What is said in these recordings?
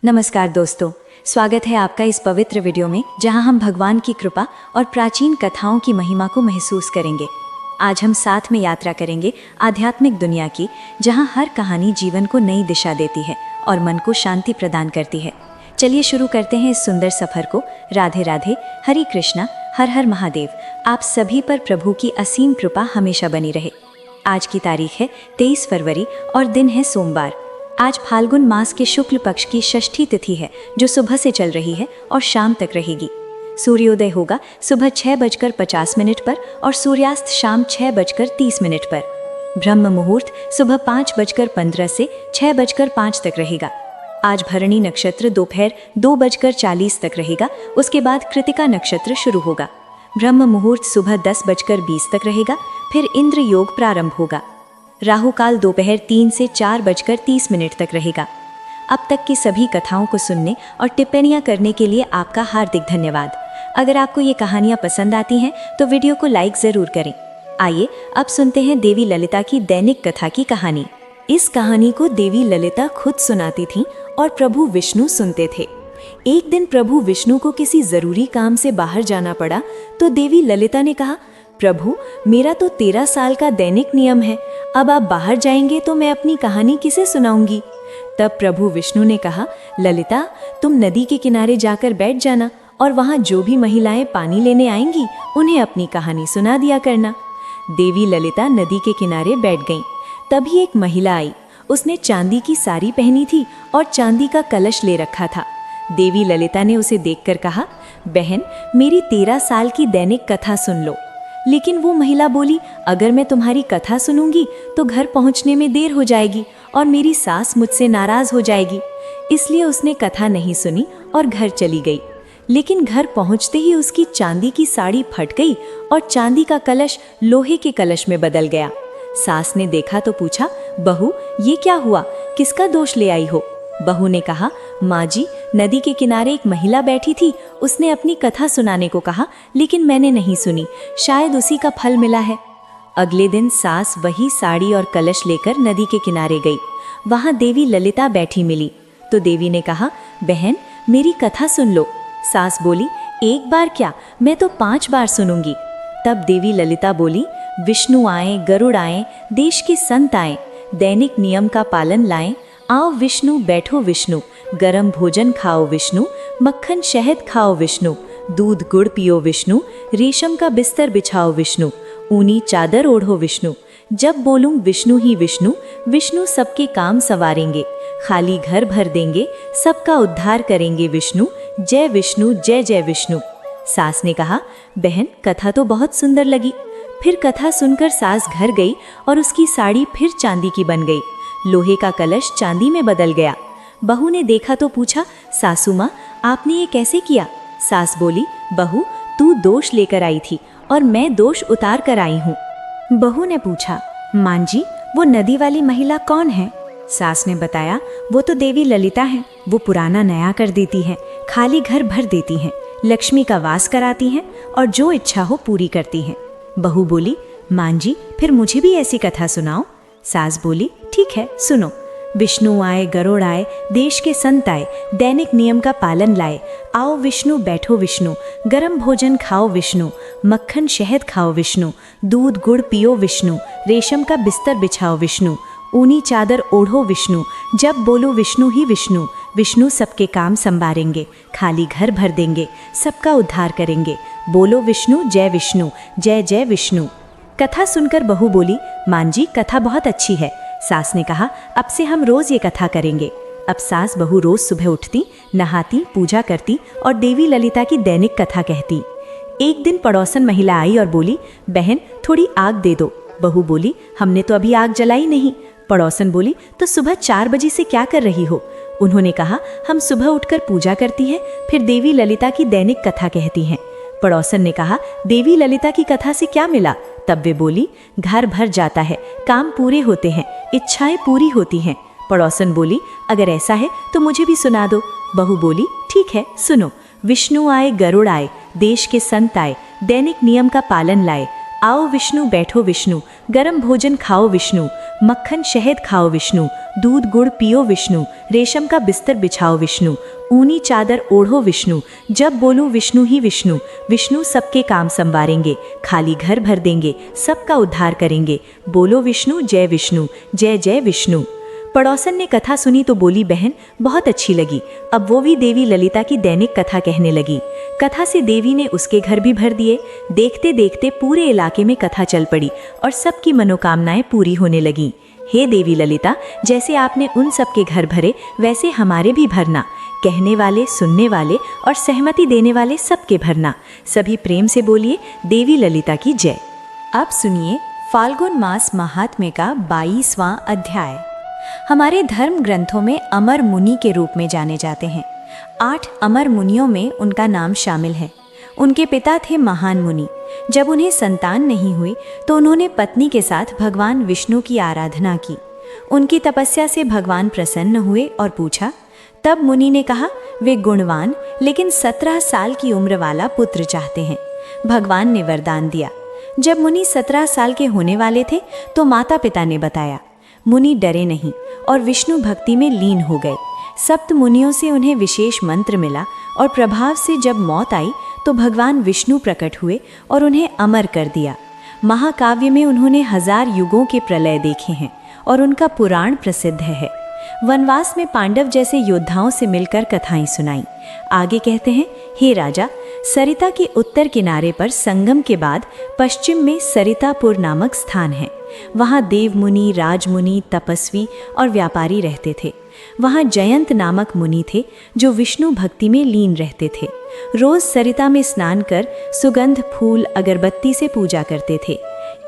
नमस्कार दोस्तों, स्वागत है आपका इस पवित्र वीडियो में जहां हम भगवान की कृपा और प्राचीन कथाओं की महिमा को महसूस करेंगे। आज हम साथ में यात्रा करेंगे आध्यात्मिक दुनिया की, जहां हर कहानी जीवन को नई दिशा देती है और मन को शांति प्रदान करती है। चलिए शुरू करते हैं इस सुंदर सफर को। राधे राधे, हरे कृष्णा, हर हर महादेव। आप सभी पर प्रभु की असीम कृपा हमेशा बनी रहे। आज की तारीख है 23 फरवरी और दिन है सोमवार। आज फाल्गुन मास के शुक्ल पक्ष की षष्ठी तिथि है, जो सुबह से चल रही है और शाम तक रहेगी। सूर्योदय होगा सुबह 6:50 पर और सूर्यास्त शाम 6:30 पर। ब्रह्म मुहूर्त सुबह 5:15 से 6:05 तक रहेगा। आज भरणी नक्षत्र दोपहर 2:40 तक रहेगा। उसके बाद कृतिका नक्षत्र शुरू होगा। ब्रह्म मुहूर्त सुबह 10:20 तक रहेगा। फिर इंद्र योग प्रारंभ होगा। राहु काल दोपहर 3 से 4:30 तक रहेगा। अब तक की सभी कथाओं को सुनने और टिप्पणियां करने के लिए आपका हार्दिक धन्यवाद। अगर आपको ये कहानियां पसंद आती हैं तो वीडियो को लाइक ज़रूर करें। आइए अब सुनते हैं देवी ललिता की दैनिक कथा की कहानी। इस कहानी को देवी ललिता खुद सुनाती थीं और प्रभु विष्णु सुनते थे। एक दिन प्रभु विष्णु को किसी ज़रूरी काम से बाहर जाना पड़ा तो देवी ललिता ने कहा, प्रभु, मेरा तो 13 साल का दैनिक नियम है। अब आप बाहर जाएंगे तो मैं अपनी कहानी किसे सुनाऊंगी? तब प्रभु विष्णु ने कहा, ललिता, तुम नदी के किनारे जाकर बैठ जाना और वहाँ जो भी महिलाएं पानी लेने आएंगी उन्हें अपनी कहानी सुना दिया करना। देवी ललिता नदी के किनारे बैठ गईं। तभी एक महिला आई। उसने चांदी की साड़ी पहनी थी और चांदी का कलश ले रखा था। देवी ललिता ने उसे देखकर कहा, बहन, मेरी 13 साल की दैनिक कथा सुन लो। लेकिन वो महिला बोली, अगर मैं तुम्हारी कथा सुनूंगी तो घर पहुंचने में देर हो जाएगी और मेरी सास मुझसे नाराज हो जाएगी। इसलिए उसने कथा नहीं सुनी और घर चली गई। लेकिन घर पहुंचते ही उसकी चांदी की साड़ी फट गई और चांदी का कलश लोहे के कलश में बदल गया। सास ने देखा तो पूछा, बहू, ये क्या हुआ? किसका दोष ले आई हो? बहू ने कहा, माँ जी, नदी के किनारे एक महिला बैठी थी। उसने अपनी कथा सुनाने को कहा, लेकिन मैंने नहीं सुनी। शायद उसी का फल मिला है। अगले दिन सास वही साड़ी और कलश लेकर नदी के किनारे गई। वहाँ देवी ललिता बैठी मिली तो देवी ने कहा, बहन, मेरी कथा सुन लो। सास बोली, एक बार क्या, मैं तो 5 बार सुनूंगी। तब देवी ललिता बोली, विष्णु आए, गरुड़ आए, देश के संत आए, दैनिक नियम का पालन लाएं। आओ विष्णु, बैठो विष्णु, गरम भोजन खाओ विष्णु, मक्खन शहद खाओ विष्णु, दूध गुड़ पियो विष्णु, रेशम का बिस्तर बिछाओ विष्णु, ऊनी चादर ओढ़ो विष्णु। जब बोलूं विष्णु ही विष्णु, विष्णु सबके काम संवारेंगे, खाली घर भर देंगे, सबका उद्धार करेंगे विष्णु। जय विष्णु, जय जय विष्णु। सास ने कहा, बहन, कथा तो बहुत सुंदर लगी। फिर कथा सुनकर सास घर गई और उसकी साड़ी फिर चांदी की बन गई। लोहे का कलश चांदी में बदल गया। बहू ने देखा तो पूछा, सासू माँ, आपने ये कैसे किया? सास बोली, बहू, तू दोष लेकर आई थी और मैं दोष उतार कर आई हूँ। बहू ने पूछा, माँ जी, वो नदी वाली महिला कौन है? सास ने बताया, वो तो देवी ललिता है। वो पुराना नया कर देती हैं, खाली घर भर देती हैं, लक्ष्मी का वास कराती हैं और जो इच्छा हो पूरी करती हैं। बहू बोली, माँ जी, फिर मुझे भी ऐसी कथा सुनाओ। सास बोली, ठीक है, सुनो। विष्णु आए, गरुड़ आए, देश के संत आए, दैनिक नियम का पालन लाए। आओ विष्णु, बैठो विष्णु, गरम भोजन खाओ विष्णु, मक्खन शहद खाओ विष्णु, दूध गुड़ पियो विष्णु, रेशम का बिस्तर बिछाओ विष्णु, ऊनी चादर ओढ़ो विष्णु। जब बोलो विष्णु ही विष्णु, विष्णु सबके काम संवारेंगे, खाली घर भर देंगे, सबका उद्धार करेंगे। बोलो विष्णु, जय विष्णु, जय जय विष्णु। कथा सुनकर बहू बोली, माँ जी, कथा बहुत अच्छी है। सास ने कहा, अब से हम रोज ये कथा करेंगे। अब सास बहू रोज सुबह उठती, नहाती, पूजा करती और देवी ललिता की दैनिक कथा कहती। एक दिन पड़ोसन महिला आई और बोली, बहन, थोड़ी आग दे दो। बहू बोली, हमने तो अभी आग जलाई नहीं। पड़ोसन बोली, तो सुबह 4 बजे से क्या कर रही हो? उन्होंने कहा, हम सुबह उठकर पूजा करती हैं, फिर देवी ललिता की दैनिक कथा कहती हैं। पड़ोसन ने कहा, देवी ललिता की कथा से क्या मिला? तब वे बोली, घर भर जाता है, काम पूरे होते हैं, इच्छाएं पूरी होती हैं। पड़ोसन बोली, अगर ऐसा है तो मुझे भी सुना दो। बहू बोली, ठीक है, सुनो। विष्णु आए, गरुड़ आए, देश के संत आए, दैनिक नियम का पालन लाए। आओ विष्णु, बैठो विष्णु, गरम भोजन खाओ विष्णु, मक्खन शहद खाओ विष्णु, दूध गुड़ पियो विष्णु, रेशम का बिस्तर बिछाओ विष्णु, ऊनी चादर ओढ़ो विष्णु, जब बोलूं विष्णु ही विष्णु, विष्णु सबके काम संवारेंगे, खाली घर भर देंगे, सबका उद्धार करेंगे, बोलो विष्णु जय विष्णु, जय जय विष्णु। पड़ोसन ने कथा सुनी तो बोली, बहन बहुत अच्छी लगी। अब वो भी देवी ललिता की दैनिक कथा कहने लगी। कथा से देवी ने उसके घर भी भर दिए। देखते देखते पूरे इलाके में कथा चल पड़ी और सबकी मनोकामनाएं पूरी होने लगीं। हे देवी ललिता, जैसे आपने उन सबके घर भरे वैसे हमारे भी भरना, कहने वाले, सुनने वाले और सहमति देने वाले सबके भरना। सभी प्रेम से बोलिए देवी ललिता की जय। अब सुनिए फाल्गुन मास महात्म्य का 22वां अध्याय। हमारे धर्म ग्रंथों में अमर मुनि के रूप में जाने जाते हैं। 8 अमर मुनियों में उनका नाम शामिल है। उनके पिता थे महान मुनि। जब उन्हें संतान नहीं हुई तो उन्होंने पत्नी के साथ भगवान विष्णु की आराधना की। उनकी तपस्या से भगवान प्रसन्न हुए और पूछा। तब मुनि ने कहा, वे गुणवान लेकिन 17 साल की उम्र वाला पुत्र चाहते हैं। भगवान ने वरदान दिया। जब मुनि 17 साल के होने वाले थे तो माता पिता ने बताया। मुनि डरे नहीं और विष्णु भक्ति में लीन हो गए। सप्त मुनियों से उन्हें विशेष मंत्र मिला और प्रभाव से जब मौत आई तो भगवान विष्णु प्रकट हुए और उन्हें अमर कर दिया। महाकाव्य में उन्होंने 1000 युगों के प्रलय देखे हैं और उनका पुराण प्रसिद्ध है। वनवास में पांडव जैसे योद्धाओं से मिलकर कथाएं सुनाई। आगे कहते हैं, हे राजा, सरिता के उत्तर किनारे पर संगम के बाद पश्चिम में सरितापुर नामक स्थान है। वहाँ देव मुनि, राजमुनि, तपस्वी और व्यापारी रहते थे। वहाँ जयंत नामक मुनि थे जो विष्णु भक्ति में लीन रहते थे। रोज सरिता में स्नान कर सुगंध, फूल, अगरबत्ती से पूजा करते थे।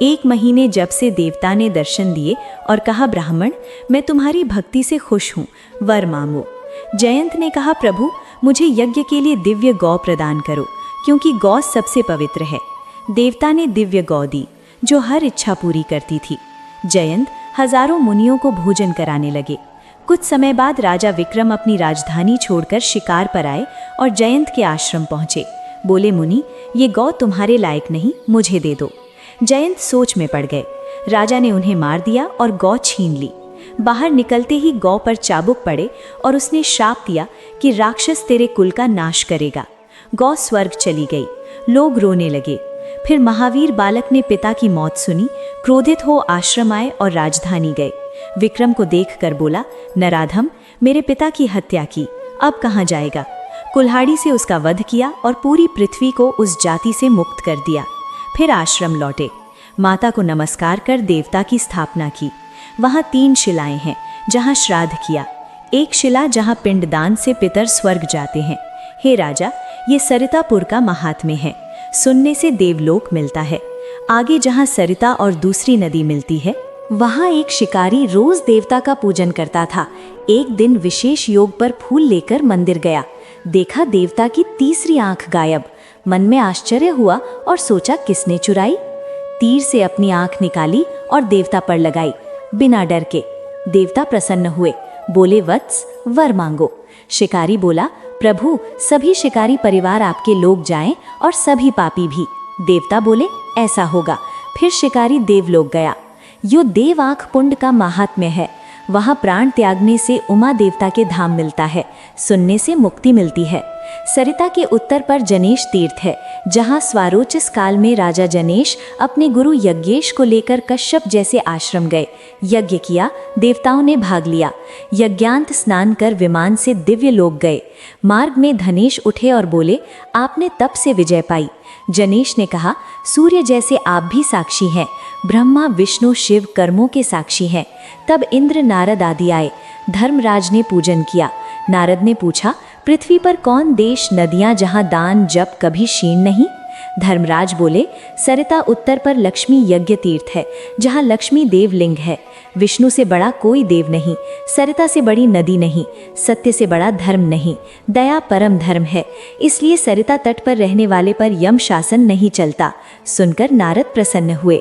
1 महीने जब से देवता ने दर्शन दिए और कहा, ब्राह्मण, मैं तुम्हारी भक्ति से खुश हूँ, वर मांगो। जयंत ने कहा, प्रभु, मुझे यज्ञ के लिए दिव्य गौ प्रदान करो, क्योंकि गौ सबसे पवित्र है। देवता ने दिव्य गौ दी जो हर इच्छा पूरी करती थी। जयंत हजारों मुनियों को भोजन कराने लगे। कुछ समय बाद राजा विक्रम अपनी राजधानी छोड़कर शिकार पर आए और जयंत के आश्रम पहुंचे। बोले, मुनि, ये गौ तुम्हारे लायक नहीं, मुझे दे दो। जयंत सोच में पड़ गए। राजा ने उन्हें मार दिया और गौ छीन ली। बाहर निकलते ही गौ पर चाबुक पड़े और उसने श्राप दिया कि राक्षस तेरे कुल का नाश करेगा। गौ स्वर्ग चली गई। लोग रोने लगे। फिर महावीर बालक ने पिता की मौत सुनी, क्रोधित हो आश्रम आए और राजधानी गए। विक्रम को देखकर बोला, नराधम, मेरे पिता की हत्या की, अब कहाँ जाएगा? कुल्हाड़ी से उसका वध किया और पूरी पृथ्वी को उस जाति से मुक्त कर दिया। फिर आश्रम लौटे। माता को नमस्कार कर देवता की स्थापना की। वहाँ 3 शिलाएं हैं जहाँ श्राद्ध किया। एक शिला जहाँ पिंडदान से पितर स्वर्ग जाते हैं। हे राजा, ये सरितापुर का महात्म्य है। सुनने से देवलोक मिलता है। आगे जहाँ सरिता और दूसरी नदी मिलती है, वहाँ एक शिकारी रोज देवता का पूजन करता था। एक दिन विशेष योग पर फूल लेकर मंदिर गया। देखा देवता की तीसरी आंख गायब। मन में आश्चर्य हुआ और सोचा, किसने चुराई? तीर से अपनी आंख निकाली और देवता पर लगाई, बिना डर के। देवता प्रसन्न हुए, बोले, वत्स, वर मांगो। शिकारी बोला, प्रभु, सभी शिकारी परिवार आपके लोग जाएं और सभी पापी भी। देवता बोले, ऐसा होगा। फिर शिकारी देवलोक गया। यो देव आंख पुंड का महात्म्य है। वहाँ प्राण त्यागने से उमा देवता के धाम मिलता है, सुनने से मुक्ति मिलती है। सरिता के उत्तर पर जनेश तीर्थ है, जहाँ स्वारोचिस काल में राजा जनेश अपने गुरु यज्ञेश को लेकर कश्यप जैसे आश्रम गए। यज्ञ किया, देवताओं ने भाग लिया। यज्ञांत स्नान कर विमान से दिव्य लोक गए। मार्ग में धनेश उठे और बोले, आपने तप से विजय पाई। जनेश ने कहा, सूर्य जैसे आप भी साक्षी हैं। ब्रह्मा, विष्णु, शिव कर्मों के साक्षी हैं। तब इंद्र, नारद आदि आए। धर्मराज ने पूजन किया। नारद ने पूछा, पृथ्वी पर कौन देश, नदियां जहां दान जप कभी क्षीण नहीं? धर्मराज बोले, सरिता उत्तर पर लक्ष्मी यज्ञ तीर्थ है, जहां लक्ष्मी देवलिंग है। विष्णु से बड़ा कोई देव नहीं, सरिता से बड़ी नदी नहीं, सत्य से बड़ा धर्म नहीं, दया परम धर्म है। इसलिए सरिता तट पर रहने वाले पर यम शासन नहीं चलता। सुनकर नारद प्रसन्न हुए।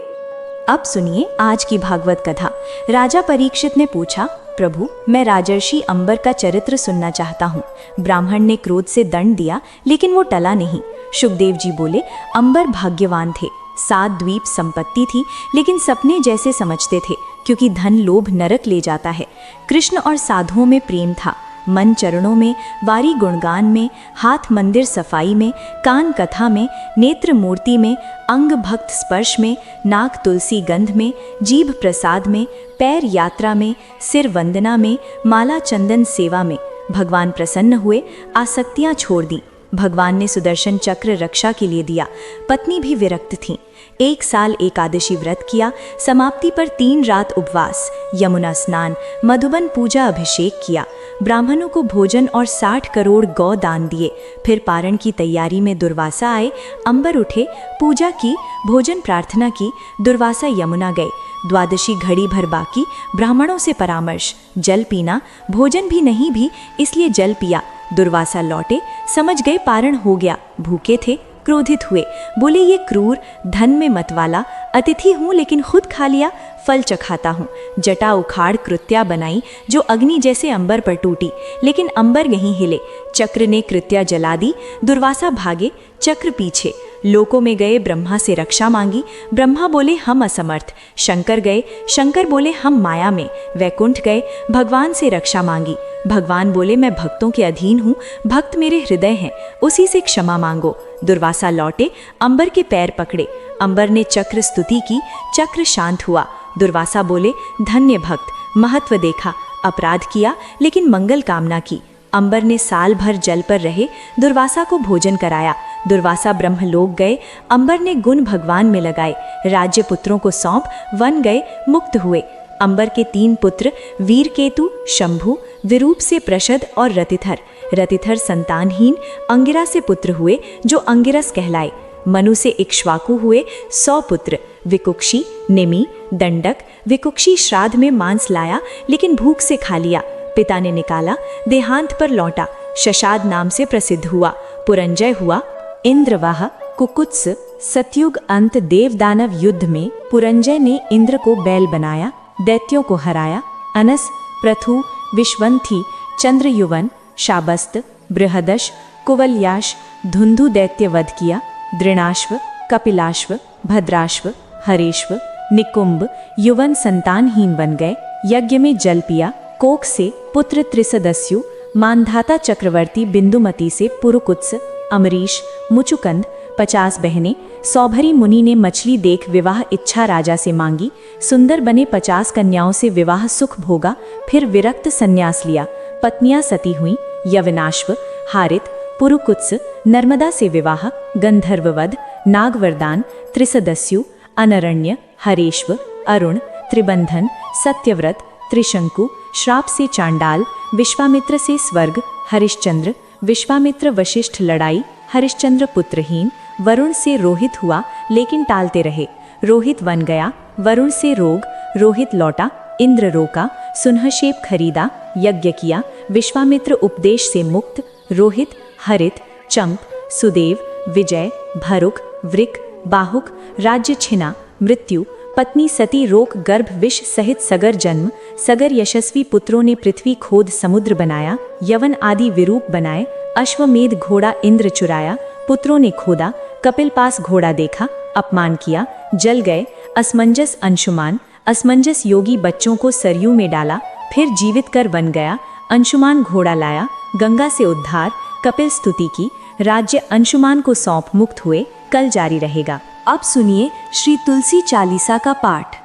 अब सुनिए आज की भागवत कथा। राजा परीक्षित ने पूछा, प्रभु, मैं राजर्षि अंबर का चरित्र सुनना चाहता हूँ। ब्राह्मण ने क्रोध से दंड दिया, लेकिन वो टला नहीं। शुकदेव जी बोले, अंबर भाग्यवान थे। 7 द्वीप संपत्ति थी, लेकिन सपने जैसे समझते थे, क्योंकि धन लोभ नरक ले जाता है। कृष्ण और साधुओं में प्रेम था, मन चरणों में, वारी गुणगान में, हाथ मंदिर सफाई में, कान कथा में, नेत्र मूर्ति में, अंग भक्त स्पर्श में, नाक तुलसी गंध में, जीभ प्रसाद में, पैर यात्रा में, सिर वंदना में, माला चंदन सेवा में। भगवान प्रसन्न हुए, आसक्तियां छोड़ दी। भगवान ने सुदर्शन चक्र रक्षा के लिए दिया। पत्नी भी विरक्त थी। 1 साल एकादशी व्रत किया, समाप्ति पर 3 रात उपवास, यमुना स्नान, मधुबन पूजा अभिषेक किया, ब्राह्मणों को भोजन और 60 करोड़ गौ दान दिए। फिर पारण की तैयारी में दुर्वासा आए, अंबर उठे, पूजा की, भोजन प्रार्थना की, दुर्वासा यमुना गए। द्वादशी घड़ी भर बाकी, ब्राह्मणों से परामर्श, जल पीना, भोजन भी नहीं भी, इसलिए जल पिया। दुर्वासा लौटे, समझ गए पारण हो गया, भूखे थे, क्रोधित हुए, बोले ये क्रूर, धन में मतवाला, अतिथि हूँ लेकिन खुद खा लिया, फल चखाता हूँ। जटा उखाड़ कृत्या बनाई, जो अग्नि जैसे अंबर पर टूटी, लेकिन अंबर नहीं हिले। चक्र ने कृत्या जला दी, दुर्वासा भागे, चक्र पीछे। लोकों में गए, ब्रह्मा से रक्षा मांगी, ब्रह्मा बोले हम असमर्थ। शंकर गए, शंकर बोले हम माया में। वैकुंठ गए, भगवान से रक्षा मांगी, भगवान बोले मैं भक्तों के अधीन हूँ, भक्त मेरे हृदय हैं, उसी से क्षमा मांगो। दुर्वासा लौटे, अंबर के पैर पकड़े, अंबर ने चक्र स्तुति की, चक्र शांत हुआ। दुर्वासा बोले धन्य भक्त, महत्व देखा, अपराध किया लेकिन मंगल कामना की। अंबर ने साल भर जल पर रहे, दुर्वासा को भोजन कराया। दुर्वासा ब्रह्मलोक गए, अंबर ने गुण भगवान में लगाए, राज्य पुत्रों को सौंप वन गए, मुक्त हुए। अंबर के 3 पुत्र वीरकेतु, शंभु, विरूप से प्रशद और रतिथर। रतिथर संतानहीन अंगिरा से पुत्र हुए, जो अंगिरस कहलाए। मनु से इक्ष्वाकु हुए 100 पुत्र, विकुक्षी, निमि, दंडक। विकुक्षी श्राद्ध में मांस लाया लेकिन भूख से खा लिया, पिता ने निकाला, देहांत पर लौटा, शशाद नाम से प्रसिद्ध हुआ, पुरंजय हुआ। इंद्रवाह, कुकुत्स, सतयुग अंत देव दानव युद्ध में पुरंजय ने इंद्र को बैल बनाया, दैत्यों को हराया। अनस, प्रथु, विश्वंथी, चंद्रयुवन, शाबस्त, बृहदश, कुवल्याश, धुंधु दैत्य वध किया। दृणाश्व, कपिलाश्व, भद्राश्व, हरेश्व, निकुंभ, युवन संतानहीन बन गए। यज्ञ में जल पिया। कोक से पुत्र त्रिसदस्यु, मानधाता चक्रवर्ती बिंदुमती से पुरुकुत्स, अमरीश, मुचुकंद, 50 बहनें। सौभरी मुनि ने मछली देख विवाह इच्छा राजा से मांगी, सुंदर बने 50 कन्याओं से विवाह सुख भोगा, फिर विरक्त संन्यास लिया। पत्नियां सती हुई, यवनाश्व, हारित, पुरुकुत्स, नर्मदा से विवाह, गंधर्ववध, नागवरदान, त्रिसदस्यु, अनरण्य, हरेश्व, अरुण, त्रिबंधन, सत्यव्रत, त्रिशंकु, श्राप से चांडाल, विश्वामित्र से स्वर्ग, हरिश्चंद्र, विश्वामित्र वशिष्ठ लड़ाई, हरिश्चंद्र पुत्रहीन। वरुण से रोहित हुआ लेकिन टालते रहे, रोहित वन गया। वरुण से रोग, रोहित लौटा, इंद्र रोका, सुनहशेप खरीदा, यज्ञ किया। विश्वामित्र उपदेश से मुक्त, रोहित, हरित, चंप, सुदेव, विजय, भरुक, वृक, बाहुक, राज्य छिना, मृत्यु। पत्नी सती रोक गर्भ विष सहित सगर जन्म। सगर यशस्वी पुत्रों ने पृथ्वी खोद समुद्र बनाया, यवन आदि विरूप बनाए। अश्वमेध घोड़ा इंद्र चुराया, पुत्रों ने खोदा, कपिल पास घोड़ा देखा, अपमान किया, जल गए। असमंजस अंशुमान, असमंजस योगी बच्चों को सरयू में डाला, फिर जीवित कर बन गया। अंशुमान घोड़ा लाया, गंगा से उद्धार, कपिल स्तुति की, राज्य अंशुमान को सौंप मुक्त हुए। कल जारी रहेगा। अब सुनिए श्री तुलसी चालीसा का पाठ।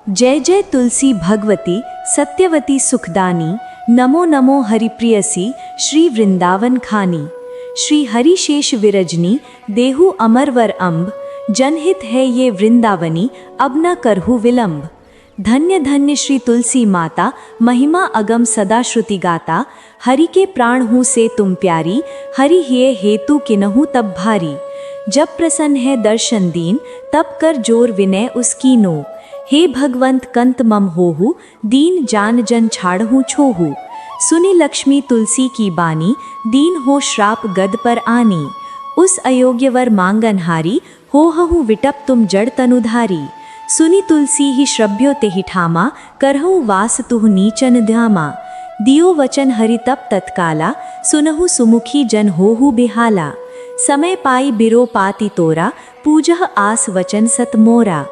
जय जय तुलसी भगवती सत्यवती सुखदानी, नमो नमो हरिप्रियसी श्री वृंदावन खानी। श्री हरिशेष विरजनी देहु अमरवर अम्ब, जनहित है ये वृंदावनी अब न करहु विलंब। धन्य धन्य श्री तुलसी माता, महिमा अगम सदा श्रुति गाता। हरि के प्राण हूँ से तुम प्यारी, हरि ये हेतु किनहु तब भारी। जब प्रसन्न है दर्शन दीन, तब कर जोर विनय उसकी नो। हे भगवंत कंत मम होहु, दीन जान जन छाड़हु छोहु। सुनी लक्ष्मी तुलसी की बानी, दीन हो श्राप गद पर आनी। उस अयोग्यवर मांगनहारी, होहु विटप तुम जड़ तनुधारी। सुनी तुलसी ही श्रभ्यो तेहि ठामा, करहु वास तुह नीचन ध्यामा। दियो वचन हरि तप तत्काला, सुनहु सुमुखी जन होहु बिहाला। समय पाई बिरो पाति तोरा, पूजह आस वचन सत मोरा।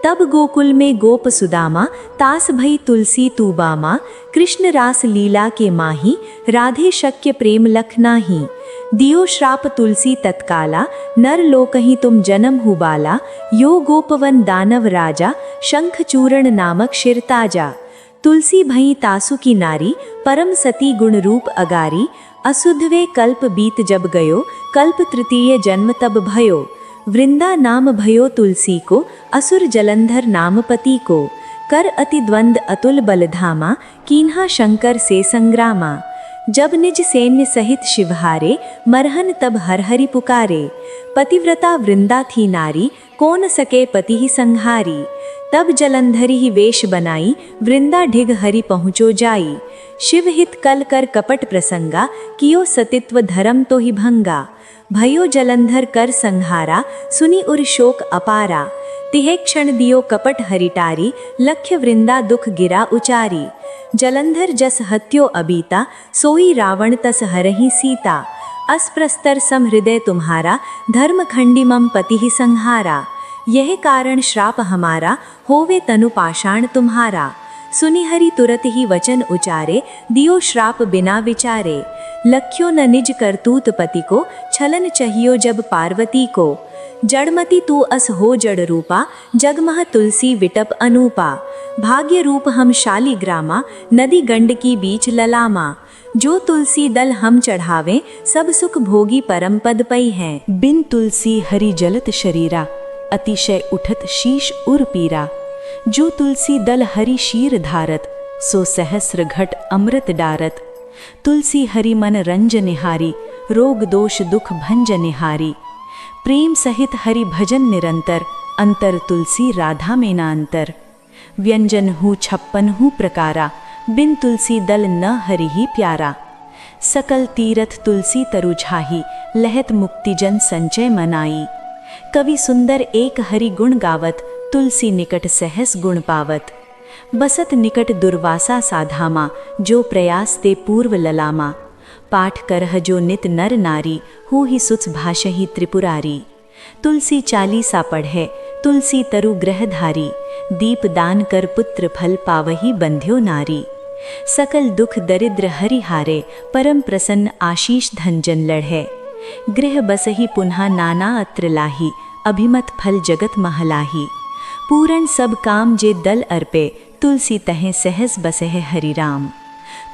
तब गोकुल में गोप सुदामा, तास भई तुलसी तूबामा। कृष्ण रास लीला के माही, राधे शक्य प्रेम लख नाही। दियो श्राप तुलसी तत्काला, नर लोकहि तुम जन्म हुबाला। यो गोपवन दानव राजा, शंख चूर्ण नामक शिरताजा। तुलसी भई तासु की नारी, परम सती गुण रूप अगारी। असुधवे कल्प बीत जब गयो, कल्प तृतीय जन्म तब भयो। वृंदा नाम भयो तुलसी को, असुर जलंधर नाम पति को। कर अति द्वंद अतुल बलधामा, कीन्हा शंकर से संग्रामा। जब निज सैन्य सहित शिवहारे, मरहन तब हर हरि पुकारे। पतिव्रता वृंदा थी नारी, कौन सके पति ही संहारी। तब जलंधरी ही वेश बनाई, वृंदा ढिग हरि पहुँचो जाई। शिव हित कल कर कपट प्रसंगा, कियो सतित्व धर्म तो ही भंगा। भयो जलंधर कर संहारा, सुनी उर शोक अपारा। तिहे क्षण दियो कपट हरिटारी, लख्य वृंदा दुख गिरा उचारी। जलंधर जस हत्यो अबीता, सोई रावण तस हरहि सीता। अस्प्रस्तर सम हृदय तुम्हारा, धर्म खंडी मम पति ही संहारा। यह कारण श्राप हमारा, होवे तनु पाषाण तुम्हारा। सुनि हरि तुरत ही वचन उचारे, दियो श्राप बिना विचारे। लख्यो न निज करतूत पति को, छलन चाहियो जब पार्वती को। जड़मती तू अस हो जड़ रूपा, जगमह तुलसी विटप अनूपा। भाग्य रूप हम शालिग्रामा, नदी गंड की बीच ललामा। जो तुलसी दल हम चढ़ावे, सब सुख भोगी परम पद पई हैं। बिन तुलसी हरि जलत शरीरा, अतिशय उठत शीश उर पीरा। जो तुलसी दल हरि शीर धारत, सो सहस्र घट अमृत डारत। तुलसी हरि मन रंज निहारी, रोग दोष दुख भंज निहारी। प्रेम सहित हरि भजन निरंतर, अंतर तुलसी राधा में ना अंतर। व्यंजन हूँ 56 प्रकारा, बिन तुलसी दल न हरि ही प्यारा। सकल तीरथ तुलसी तरु झाही, लहत मुक्ति जन संचय मनाई। कवि सुंदर एक हरि गुण गावत, तुलसी निकट सहस गुण पावत। बसत निकट दुर्वासा साधामा, जो प्रयास ते पूर्व ललामा। पाठ करह जो नित नर नारी, हु ही सुच भाषहि त्रिपुरारी। तुलसी चालीसा पढ़े, तुलसी तरु ग्रहधारी। दीप दान कर पुत्र फल पावही बंध्यो नारी। सकल दुख दरिद्र हरि हारे, परम प्रसन्न आशीष धनजन लढ़े। गृह बसही पुनः नाना अत्र लाही, अभिमत फल जगत महलाही। पूरण सब काम जे दल अर्पे, तुलसी तहें सहस बसह हरि राम।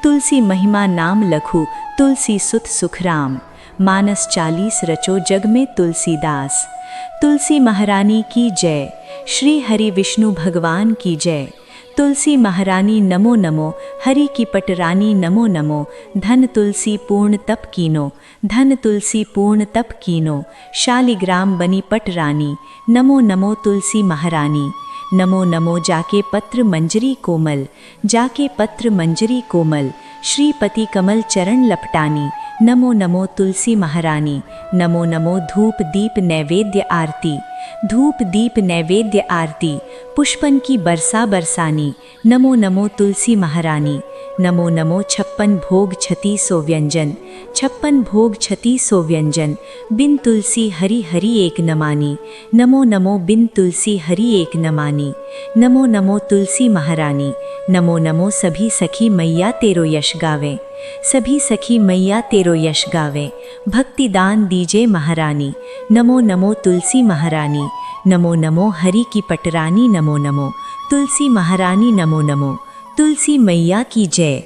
तुलसी महिमा नाम लखु, तुलसी सुत सुख राम। मानस 40 रचो जग में तुलसीदास। तुलसी महारानी की जय, श्री हरि विष्णु भगवान की जय। तुलसी महारानी नमो नमो, हरि की पटरानी नमो नमो। धन तुलसी पूर्ण तप कीनो, धन तुलसी पूर्ण तप कीनो। शालिग्राम बनी पटरानी, नमो नमो तुलसी महारानी। नमो नमो जाके पत्र मंजरी कोमल, जाके पत्र मंजरी कोमल। श्रीपति कमल चरण लपटानी, नमो नमो तुलसी महारानी। नमो नमो धूप दीप नैवेद्य आरती, धूप दीप नैवेद्य आरती। पुष्पन की बरसा बरसानी, नमो नमो तुलसी महारानी। नमो नमो 56 भोग 36 व्यंजन, 56 भोग 36 व्यंजन। बिन तुलसी हरि हरि एक नमानी, नमो नमो बिन तुलसी हरि एक नमानी। नमो नमो तुलसी महारानी। नमो नमो सभी सखी मैया तेरो यश गावे, सभी सखी मैया तेरो यश गावे। भक्ति दान दीजे महारानी, नमो नमो तुलसी महारानी। नमो नमो हरि की पटरानी, नमो नमो तुलसी महारानी। नमो नमो तुलसी मैया की जय।